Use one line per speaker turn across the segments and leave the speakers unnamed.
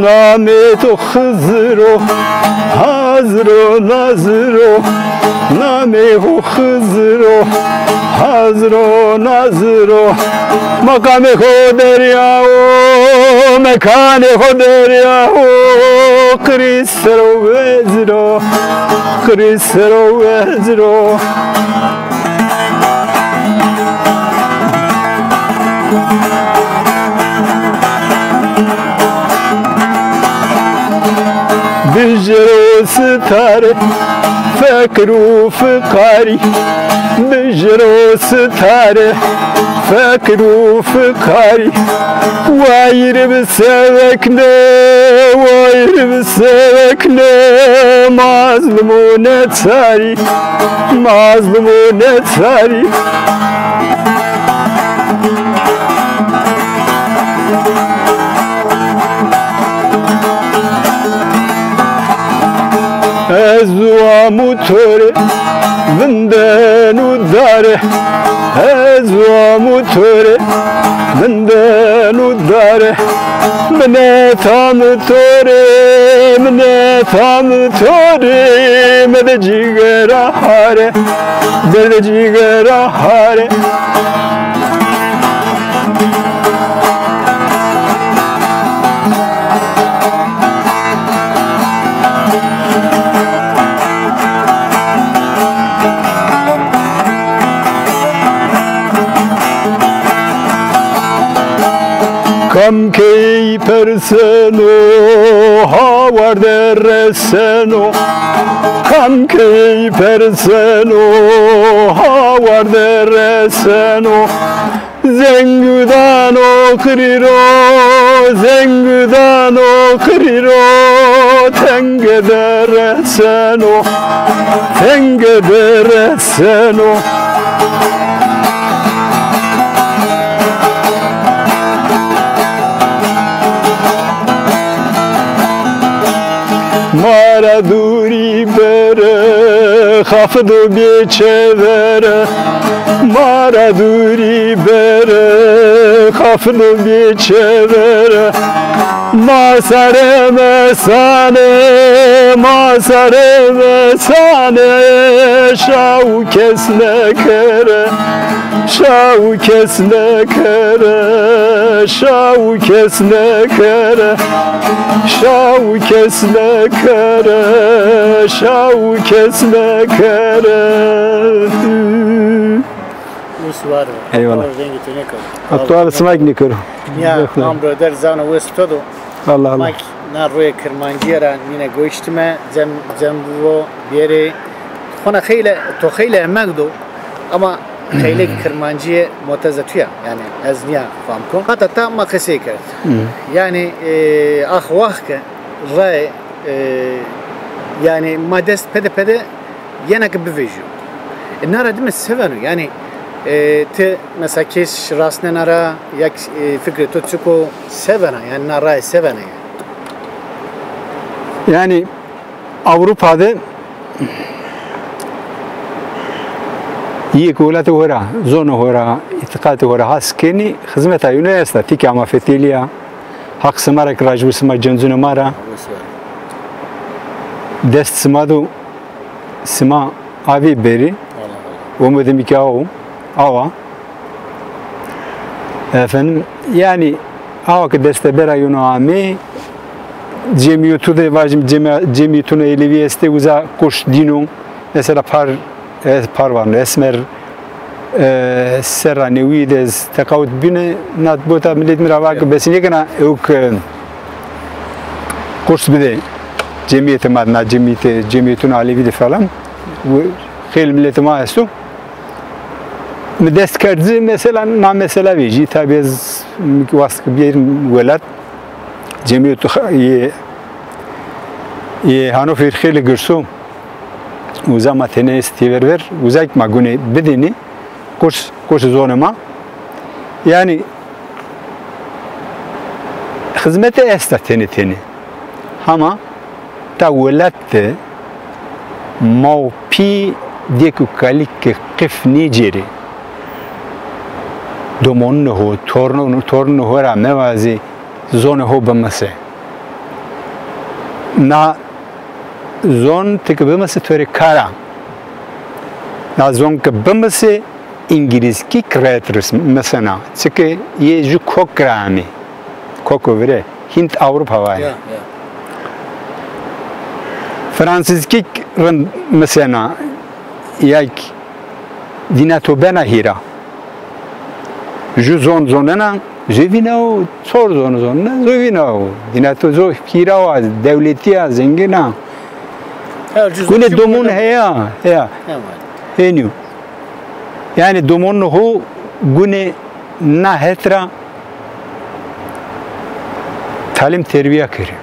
Nameto Hızro, Hazro Nazro, Nameho Hızro, Hazro Nazro, Makame Hoderyao, Mekane Hoderyao, Krisro Vezro, Krisro Vezro. بجرو ستاره فکر و فکاری بجرو ستاره فکر و فکاری وایر بسوکنه وایر بسوکنه مظلمونه تاری مظلمونه تاری Ezwa mutore vindenu dare Ezwa mutore vindenu dare Mene tam tore mene tam tore Mene jigera hare Mene jigera hare Kam kei perseno havar dereseno Kam kei perseno havar dereseno Zengudano kriro Zengudano kriro Tenge dereseno Tenge dereseno Mara duri bere Hafıdı biçevere Mara duri bere Hafıdı biçevere Masare mesane Masare mesane Şavu kesne kere Şavu kesne kere Şavu kesne kere Şavu kesne kere Şavu kesne kere
Usvar.
Eyvallah.
Attual
smak nikuru.
Ya amro der zana westado.
Allah Allah.
Mak na roye Kermanjiyara mine goiştime zembo biri Xona خیلی تو خیلی امکدو اما خیلی کرمانجی متزتیه yani از نیا فهم کن حتی تا ما قصه کرد yani آخ وقت رای yani ما دست پده یه نک بویجو نرا دم سفنو yani te mesela kes rastne nara yak fikri tutsuko sevena yani nara sevena
yani Avrupa'da یک ولات ورا زون ورا اتقاد ورا هاسكني خدمتها يونيستا تيكا ما فتيليا حق سمارك راجو سما جنزون مارا دست سمادو سما ابي بري ومدميكاو اوا efendim yani avak destebera yunoami cemiyutu de vajim cemiyutunu eleviyeste uza kuş dinu mesela par var esmer serra newides takawut bine nat bota millet miravak besine kana yok kurs bide cemiyete madna cemiyetun alevi de falan bu khil millet ma asu مدست کردی مثلا نه مثلا ویجی تابعیز واسق بیار ولد جمعیت یه هانوفر خیلی گرسو وزا متنه استیور وزا یک مگونه بدینی کش زون ما yani خدمت است تنی هما تا ولت ما پی دیکو کالی که قف نیجری دومون هو تورن هو را موازی زون هو بمسه نا زون تک بمسه توری کارا نا زون که بمسه انگلیس کی کراترس مثلا چکه یه جو کوکرامی کوکوره هند اروپا وای فرانسیسکی رن مثلا یک دیناتو بنا هیرا جو زوننا جویناو چور زون جویناو دیناتو زو هیرا و دولتی زنگینا کنه دومون هیا هنیو yani domon ho gune na hetra talim terbiye kiri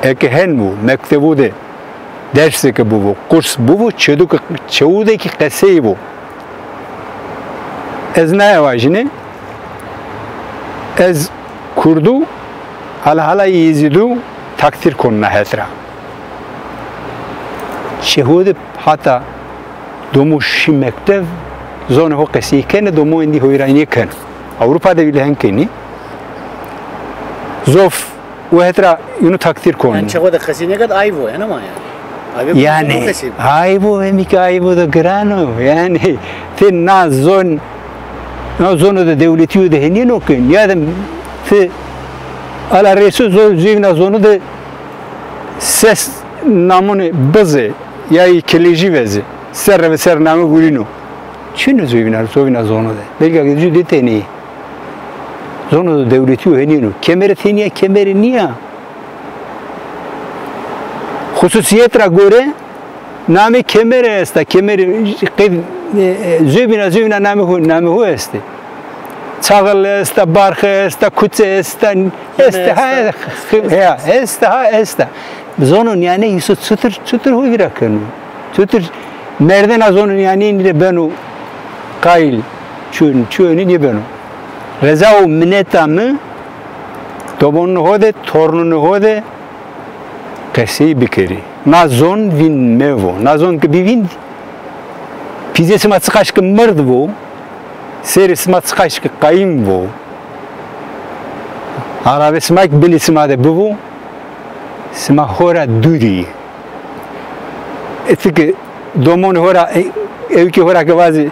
eke hen bu mektebu de dersi ki bu kurs bu çevude ki qesey bu ez ne vajine ez kurdu hala yizidu takdir konna hetra şehud hatta دومو شی مکتب زون هو قصی کنه دومو اندی هو ایرانی کنه اروپا ده بیله هنکنی زوف و هترا اینو تقدیر کنه
yani çego da qasi ne kadar ayvo yani ama
yani ayvo emik ayvo da grano yani te na zon da devleti de henin okun ya da te ala resu zivna zonu da ses namını bazı ya ikilici vezi سر و سر نامه گولینو چی نزوینا زونه ده بلکه جو دیتنی زونه دولتی و هنینو کمر تینیا کمر نیا خصوصیت را گوره نام کمر است کمر قید زوینا نام هو است چاغل است بارخ است کوچه است است زونه یعنی یسو چطور هو ویرا کنو چطور nereden az onun yani ne benu kail çün ne benu reza o mineta mı tobon hode tornun hode kesi bikeri nazon vin mevo nazon ki bivin pizesi matskaş ki mırd bu seris matskaş ki kayım bu arabe smak bili smade bu sma hora duri etki دومون هورا ایوکی هورا که وازی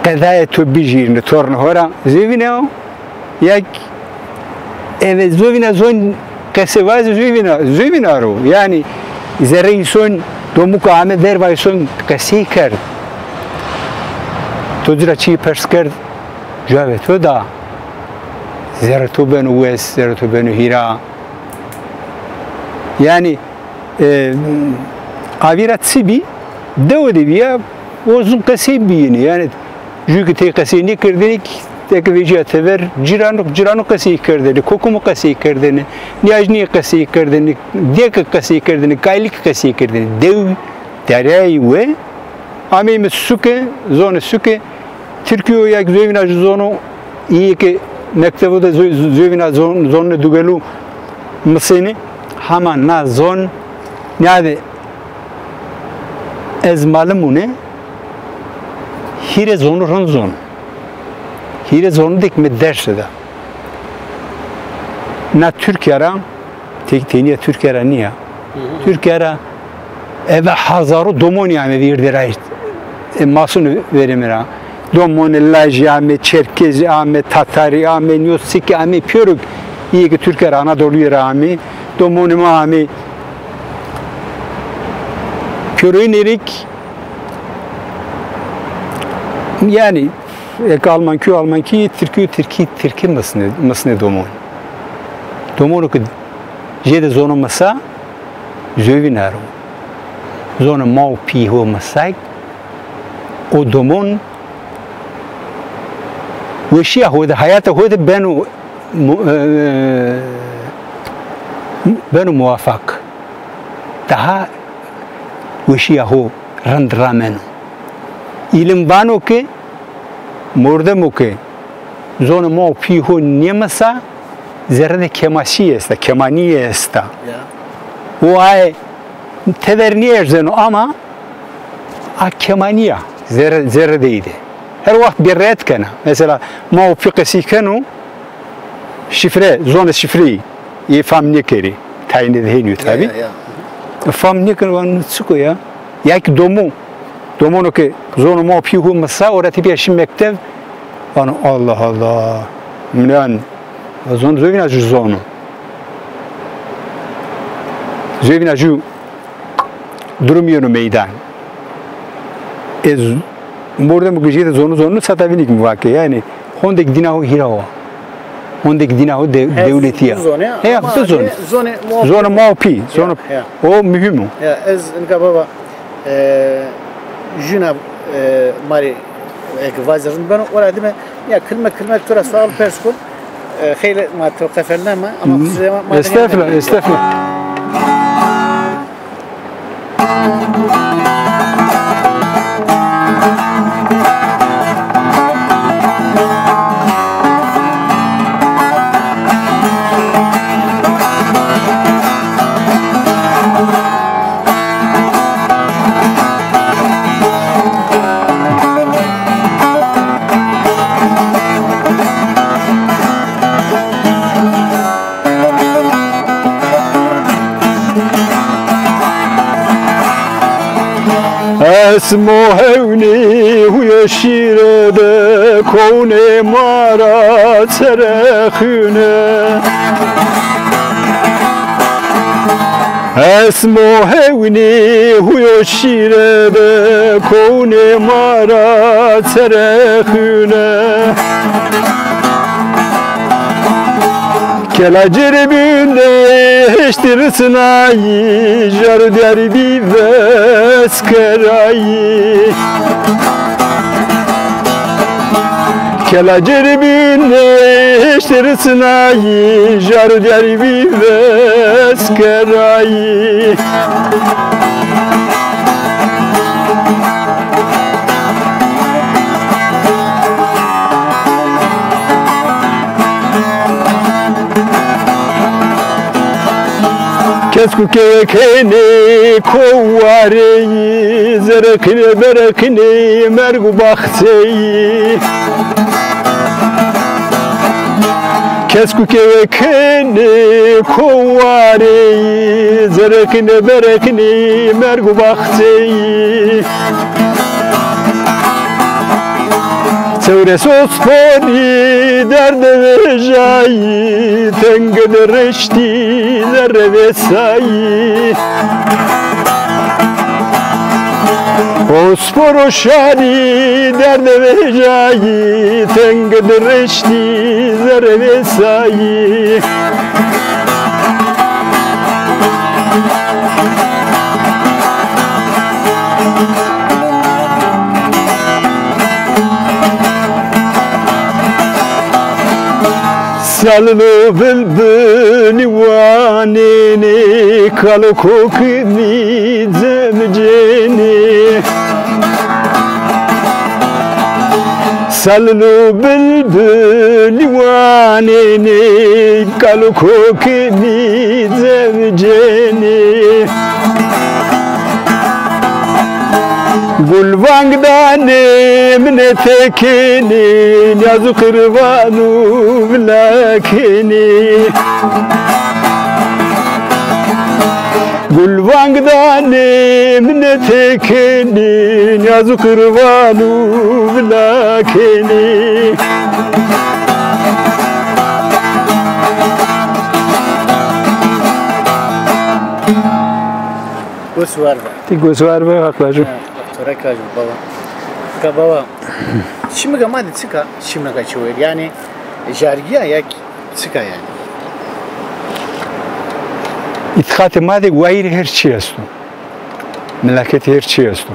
قضای تو بیجیرن تورن هورا زوینه یک زوینه زون قصه وازی زوینه رو یعنی زری سون دومو که همه در وای سون قصه کرد تو زیرا چی پرس کرد جواب تو دا زیرا تو بنو وست زیرا تو بنو هیرا یعنی Avirat sibi devde biya uzun qasi biyini yani çünkü te qasi ne kirdinik tek vecihe tever cirano qasi kirdini kokumu qasi kirdini niyajni qasi kirdini dek qasi kirdini kaylik qasi kirdini dev dereyi ve amim suke zone suke Türkiye yak zevina zonu iyi ki mektebu da zevina zonu dugelu mısını hama na zon yani از معلومه هیر زون رن زون هیر زون دیک مدرسه ده نه ترکیه را تینیه ترکیه را نیه ترکیه را eve hazaru domon yani verdi rayt masunu verimira domon laj yani çerkez yani tatari yani yosik yani pürük iyi ki Türkiye Anadolu'ya rağmen domon yani Körünerik yani Alman ki Türkiye masne domon ki jede zonu masa zövinaro zonu mau pi ho masak o domon وشيا هو ده حياته هو ده بنو موافق ده وشيا هو رند رامن إلهم بانو كه مرده موكه زون ما پیهو نیمسا زرد کماشی است کمانی است و ay teverniyej zeno ama a kemaniya zerre değildi. Her vakit bir red kana. Mesela ma o fikasi kanu şifre zona şifreyi ifam nekeri tayin edilmiyor tabi. Fam neker van çıkıyor ya. Ya ki domu ki zona ma pihu masa orada bir şey mektev. Allah Allah. Mlan zon zövina ju zonu. Zövina ju durmuyor meydan. Burada bu gecede zonu satabilik mi vakı yani hondaki dinahu hirawa hondaki dinahu devletiye ya zona maupi zona o mühim
ya ez inka baba juna mari ekvazırın ben orada değil mi ya kılma tura sual perskun خير ما توقفنا ama
estağfurullah اسمو هونی هوی شیرده کونه مارا ترخونه اسمو هونی هوی شیرده کونه مارا ترخونه Kela cerbinde heştir sınayı jar derdi veskerayı Kela cerbinde heştir sınayı jar derdi veskerayı Kesku kekeni kovareyi zerekini berekini mergu bahseyi Kesku kekeni kovareyi zerekini berekini mergu bahseyi Sevre sospori derde vejayi tengede reşti zerre vesayi Osporo şari derde vejayi tengede reşti zerre vesayi Sallı bülbül vanini kalı kokmi zemceni Sallı bülbül vanini kalı kokmi zemceni Gulvangdani mine tekini Niyazu kırvanu vlakini Gulvangdani mine tekini Niyazu kırvanu vlakini
Gosvar be.
Ti gosvar be haklacım.
Sonra kaçım baba. Ka baba. Şimdi gamadi çıka, şimdi kaçıyor. Yani jargiya ya çıka yani.
İttihat madi gayri her şey astu. Melaket her şey astu.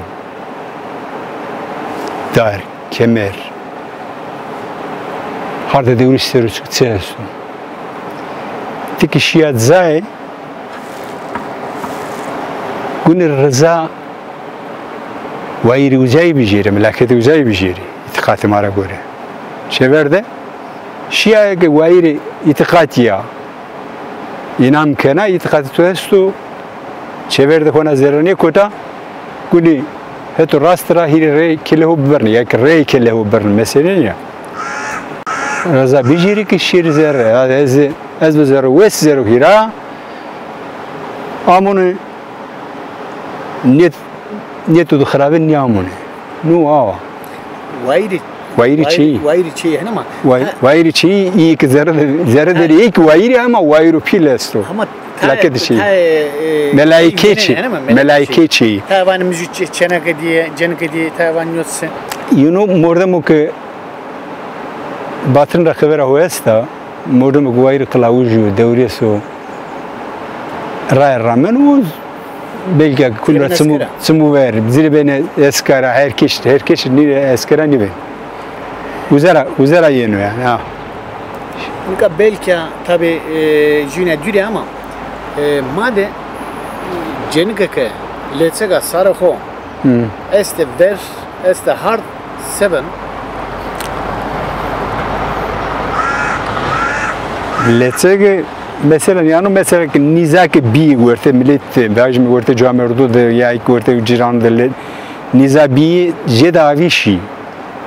Dar, kemer. Harda devlet istiyoruz çıkça astu. Tiki şiyat zay Günür rıza Vayri uzay bir jeri, melaketi uzay bir jeri. İtikati mara göre. Çeverde شیعه که وایر اعتقادیه اینام کنه اعتقاد تو هستو چه ورد کنه زرنی کتا کنی هتو راست را هی ری کله برن یا که ری کله برن مثلا یا رضا بیجیری که شیر زر از بزر وس زرو هیرا آمونه نیت تو خرابه نیامونه نو آوا وایری چی
هنا ما
وایری چی یک ذره داری یک وایری اما وایرو پیل استو لکه چی ملائکه چی
تاوان مجید چنگ دیه جنگ دیه تاوان یوتسه
یونو مردمو که باتن را خبره هوستا مردمو که وایری قلاوجو دوریسو رای رامن و belki kullar sumu ver zili beni eskara herkes ni eskara ni ben uzara yenu yani ha
Nka belki tabi jüne düre ama made cenikake letsega sarho este ver este hard 7
letsega mesela yani mesela ki nizak bi vurte millet bajmi vurte camerdu de ya ik vurte ciran de nizabi jedavi şi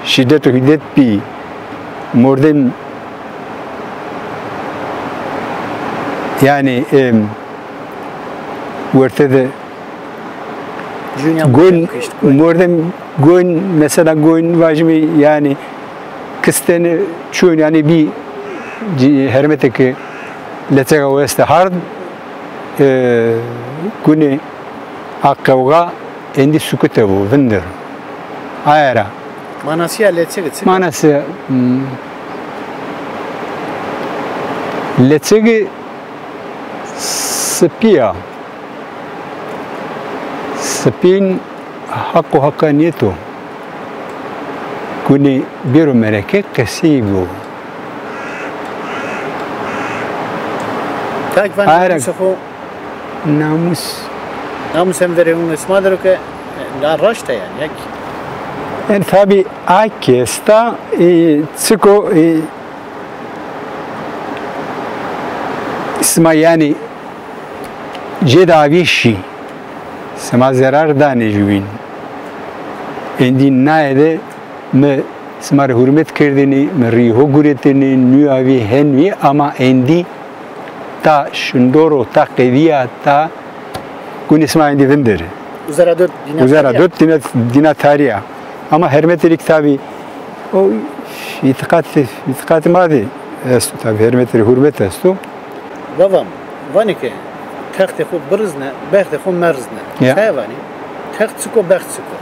şiddet hiddet bi mordem yani vurte de gon mordem gon mesela gon bajmi yani kıstene çün yani bir hermeteki لتجا وست هارد كوني أقوى عندي سكوته وفندر عيرة
ما ناسيا لتجا
ما ناسيا لتجا سبين حق نيتو كوني بيرو مركه كسيبو
namus hem veremun ismadır ki la raşta yani
yani tabi akesta çıko isma yani cedavişi sema zarar da necvin endin naede me smar hürmet kırdığını me riho guretini nüavi henvi ama endi ta şundoro ta qeviya ta kun isma indi vindir uzara dört dina tariha ama hermetlik tabi o itikat madi estu tabi hermetlik hürmet estu
babam vanike taxte xo brzne baxte xo merzne hayvani taxtsuko baxtsuko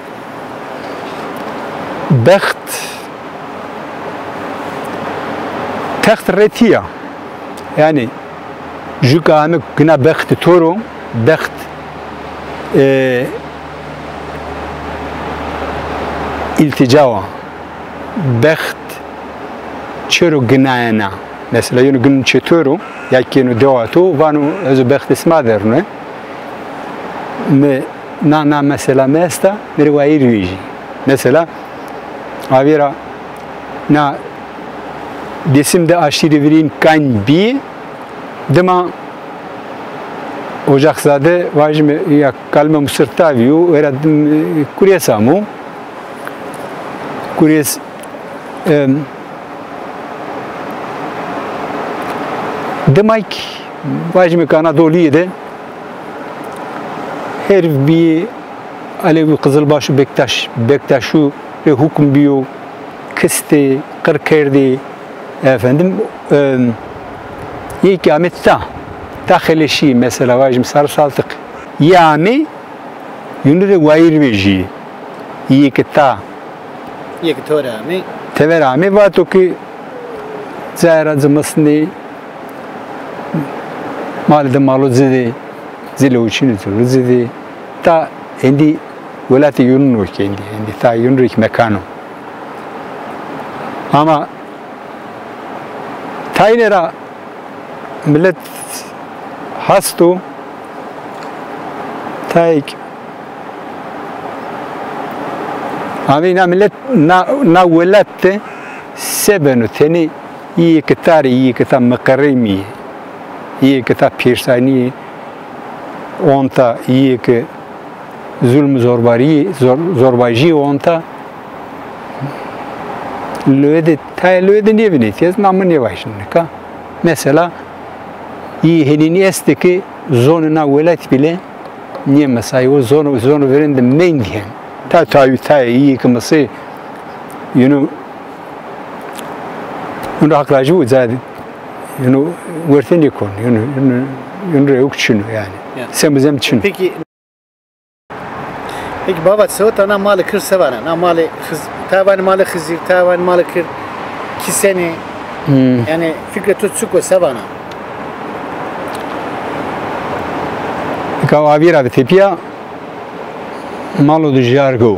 taxt retiya yani جوكانو كنا بخت تورو بخت التجاوا بخت چرو جنانا مثلا يونو جن چتورو يكينو دواتو وانو ازو بخت اسما درنه نا مثلا مستا مرواي ريجي مثلا avira na desimde aşırı verin kan bi dema Ocakzade vajme ya kalme Mısır'taviyu era kuryesamu kuryes demek vajme Anadolu'da her bir Alevi Kızılbaşı Bektaşu ve hukm biyo kiste kırkerdi efendim İkamette takhleşi mesela vajim sarsaltık yani yunure vayir veji yekta
yektorami
teverami vato ki zara zamasni malde malo zile uçinu zide ta endi velati yunnu kendi endi ta yunrik mekano ama taynera millet hastu taik amina millet na welatte sebenu teni iyi ki tarih, iyi ki tam makarimi, iyi ki tam pirsani, onta iyi ki zulm zorbacı onta löde ne binetiz namı ne başında mesela iyi henini esteki zonuna velat bile niye mesela o zonu verende mendiyen ta iyi ki mesela onu haklacı bu zaten verten yekon yok şunu yani sen bizim için
peki baba sıvıta na malı kır sevana na malı tavan malı kızır tavan malı kır ki seni yani fikre tutsuk ve sevana
kavavir abi tepiya malı dujargo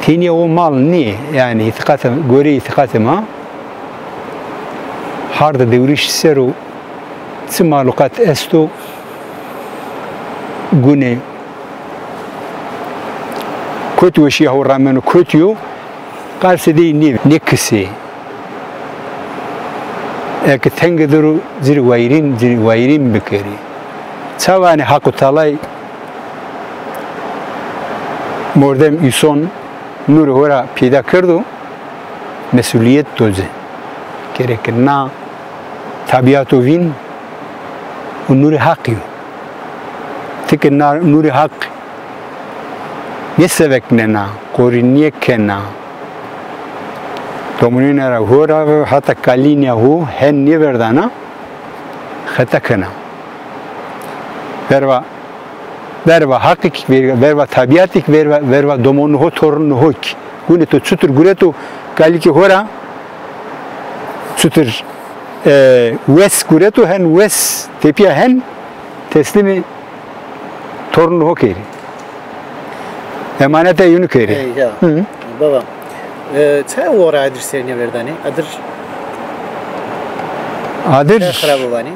tini o mal ne yani itikatım göre itikatım ha harda devriş seru malukat esto gune kötü bir şey havramını kötü karşı değil ne kısi ek tengeduru zirvayrin bikeri çavani hakkı talay mordem ison nur hora peyda kırdı mesuliyet doze gerek na tabiatı vin nuri hakkı tek nuri hak ne seveknena koriniye kena domunina hora hatta kalinya hu hen ne verdana hatta kena verva hakik verva tabiatik verva domonu ho torunu hok gune to çutur gureto kaliki hora çutur wes gureto hen wes tepiya hen teslimi torunu hokeri emanete yunu keri
baba çay ora adır serine verdani adır xarabı vani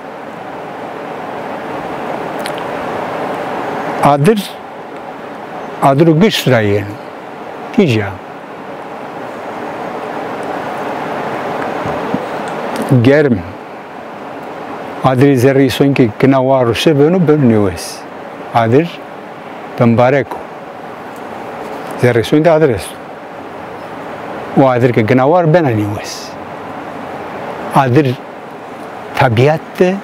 adır güçrayen tija germ adır zerri sonki kina varuşe benu bölünüyoruz adır pembareko zerri sonki adres o adır ki kina var ben anıyoruz adır tabiatte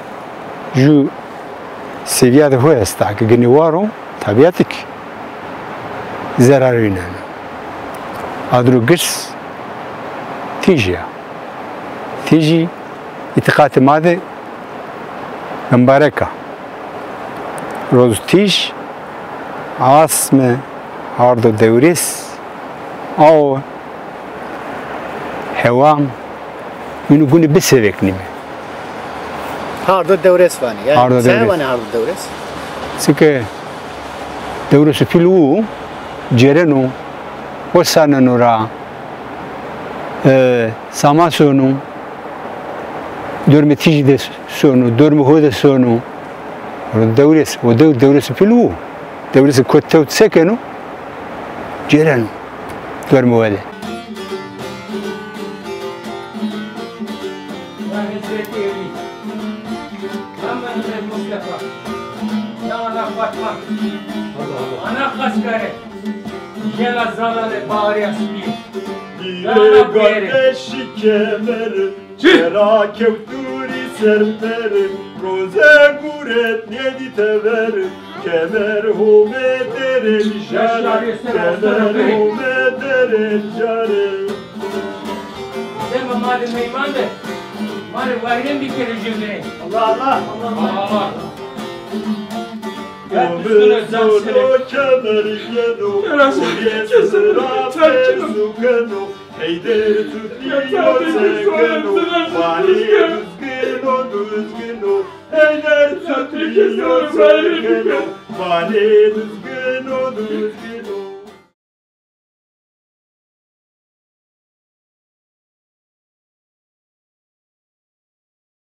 ju seviyede hoyasta ki gini varo tabiatik zarar inen adru güç tiji itikati made mübareka roz tij asme hardo devris o hevam yunu guni besevekni
hardo devres vani yani sen vani hardo devres
sike devres filu cereno osananura samasonu dörmetici de sonu dörmü hoda sonu devres o devres filu devres kotta sekenu cereno dörmü hoda
Ana kaskare, yela zalale bari asmi.
Dile kardeşi kemerim, Kera kevturi serperim, Roze guret nedi teverim, Kemer home derim jare, Kemer home derim jare.
Sen madem meyman de, madem vayren bir kere cümle.
Allah
Kemer zono kemer yeno, Yesra pezu keno, Heyder tutuyor sekeno, Vali düzgün o, Heyder tutuyor sekeno, Vali düzgün o,